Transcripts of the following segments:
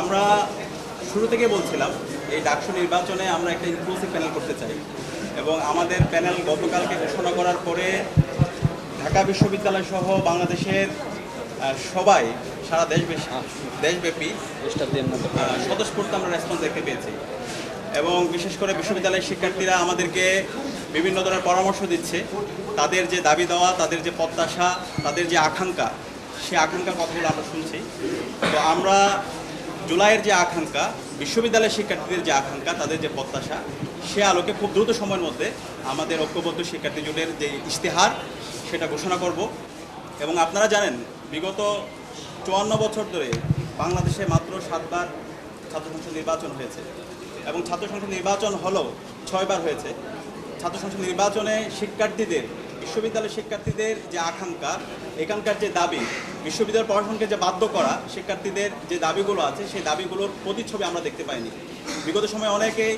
আমরা শুরু থেকে বলছিলাম এই ডাকসু নির্বাচনে আমরা একটা ইনক্লুসিভ প্যানেল করতে চাই এবং আমাদের প্যানেল গতকালকে ঘোষণা করার পরে ঢাকা বিশ্ববিদ্যালয় সহ বাংলাদেশের সবাই সারা দেশব্যাপী স্বতঃস্ফূর্ত আমরা রেসপন্স দেখতে পেয়েছি এবং বিশেষ করে বিশ্ববিদ্যালয়ের শিক্ষার্থীরা আমাদেরকে বিভিন্ন ধরনের পরামর্শ দিচ্ছে তাদের যে দাবি দেওয়া, তাদের যে প্রত্যাশা, তাদের যে আকাঙ্ক্ষা, সেই আকাঙ্ক্ষার কথাগুলো আমরা শুনছি। তো আমরা জুলাইয়ের যে আকাঙ্ক্ষা, বিশ্ববিদ্যালয়ের শিক্ষার্থীদের যে আকাঙ্ক্ষা, তাদের যে প্রত্যাশা, সে আলোকে খুব দ্রুত সময়ের মধ্যে আমাদের ঐক্যবদ্ধ শিক্ষার্থী জোটের যে ইশতেহার সেটা ঘোষণা করব। এবং আপনারা জানেন বিগত 54 বছর ধরে বাংলাদেশে মাত্র 7 বার ছাত্র সংসদ নির্বাচন হয়েছে এবং ছাত্র সংসদ নির্বাচন হলেও 6 বার হয়েছে। ছাত্র সংসদ নির্বাচনে শিক্ষার্থীদের, বিশ্ববিদ্যালয়ের শিক্ষার্থীদের যে আকাঙ্ক্ষা, এখানকার যে দাবি, বিশ্ববিদ্যালয় প্রশাসনকে যে বাধ্য করা, শিক্ষার্থীদের যে দাবিগুলো আছে সেই দাবিগুলোর প্রতিচ্ছবি আমরা দেখতে পাইনি। বিগত সময়ে অনেকেই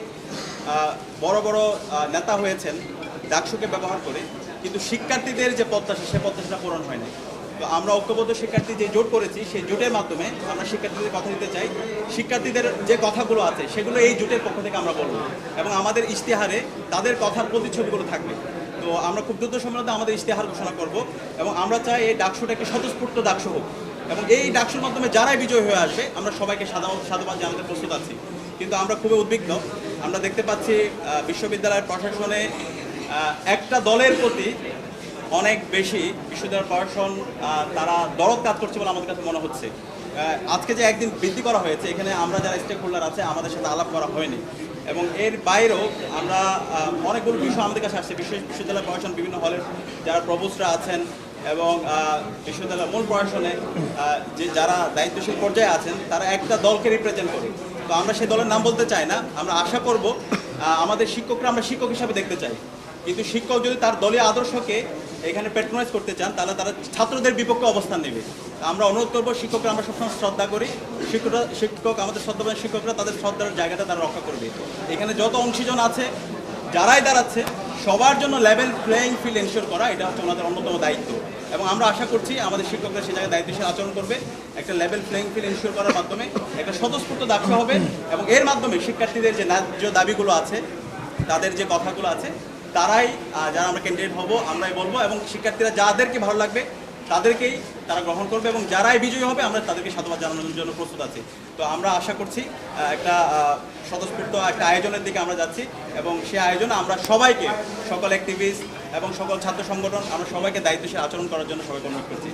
বড় বড় নেতা হয়েছেন ডাকসুকে ব্যবহার করে, কিন্তু শিক্ষার্থীদের যে প্রত্যাশা সে প্রত্যাশাটা পূরণ হয় না। তো আমরা ঐক্যবদ্ধ শিক্ষার্থী যে জোট করেছি সেই জোটের মাধ্যমে আমরা শিক্ষার্থীদের কথা দিতে চাই। শিক্ষার্থীদের যে কথাগুলো আছে সেগুলো এই জোটের পক্ষ থেকে আমরা বলবো এবং আমাদের ইশতেহারে তাদের কথার প্রতিচ্ছবিগুলো থাকবে। তো আমরা খুব দ্রুত সময়ের মধ্যে আমাদের ইশতেহার ঘোষণা করব এবং আমরা চাই এই ডাকসুটা একটি স্বতঃস্ফূর্ত ডাকসু হোক এবং এই ডাকসুর মাধ্যমে যারাই বিজয় হয়ে আসবে আমরা সবাইকে সাধুবাদ জানাতে প্রস্তুত আছি। কিন্তু আমরা খুবই উদ্বিগ্ন, আমরা দেখতে পাচ্ছি বিশ্ববিদ্যালয়ের প্রশাসনে একটা দলের প্রতি অনেক বেশি বিশ্ববিদ্যালয় প্রশাসন তারা দরদ কাজ করছে বলে আমাদের কাছে মনে হচ্ছে। আজকে যে একদিন বৃদ্ধি করা হয়েছে, এখানে আমরা যারা স্টেক হোল্ডার আছে আমাদের সাথে আলাপ করা হয়নি এবং এর বাইরেও আমরা অনেকগুলো বিষয় আমাদের কাছে আসছে। বিশ্ববিদ্যালয় প্রশাসন, বিভিন্ন হলের যারা প্রভোস্টরা আছেন এবং বিশ্ববিদ্যালয়ের মূল প্রশাসনে যে যারা দায়িত্বশীল পর্যায়ে আছেন তারা একটা দলকে রিপ্রেজেন্ট করে। তো আমরা সেই দলের নাম বলতে চাই না, আমরা আশা করব আমাদের শিক্ষকরা আমরা শিক্ষক হিসাবে দেখতে চাই, কিন্তু শিক্ষক যদি তার দলীয় আদর্শকে এখানে প্যাট্রোনাইজ করতে চান তাহলে তারা ছাত্রদের বিপক্ষে অবস্থান নেবে। আমরা অনুরোধ করবো, শিক্ষকরা আমরা সবসময় শ্রদ্ধা করি, শিক্ষক আমাদের শ্রদ্ধাবান শিক্ষকরা তাদের শ্রদ্ধার জায়গাটা তারা রক্ষা করবে। এখানে যত অংশীজন আছে যারাই দাঁড়াচ্ছে সবার জন্য লেভেল প্লেয়িং ফিল্ড এনশিওর করা, এটা হচ্ছে ওনাদের অন্যতম দায়িত্ব এবং আমরা আশা করছি আমাদের শিক্ষকরা সেই জায়গায় দায়িত্বশীল আচরণ করবে। একটা লেভেল প্লেয়িং ফিল্ড এনশিওর করার মাধ্যমে একটা স্বতঃস্ফূর্ত ডাকসু হবে এবং এর মাধ্যমে শিক্ষার্থীদের যে ন্যায্য দাবিগুলো আছে, তাদের যে কথাগুলো আছে, তারাই যারা আমরা ক্যান্ডিডেট হব আমরাই বলবো এবং শিক্ষার্থীরা যাদেরকে ভালো লাগবে তাদেরকেই তারা গ্রহণ করবে এবং যারাই বিজয়ী হবে আমরা তাদেরকে সাধুবাদ জানানোর জন্য প্রস্তুত আছি। তো আমরা আশা করছি একটা স্বতঃস্ফূর্ত একটা আয়োজনের দিকে আমরা যাচ্ছি এবং সেই আয়োজনে আমরা সবাইকে, সকল অ্যাক্টিভিস্ট এবং সকল ছাত্র সংগঠন, আমরা সবাইকে দায়িত্বশীল আচরণ করার জন্য সবাইকে অনুরোধ করছি।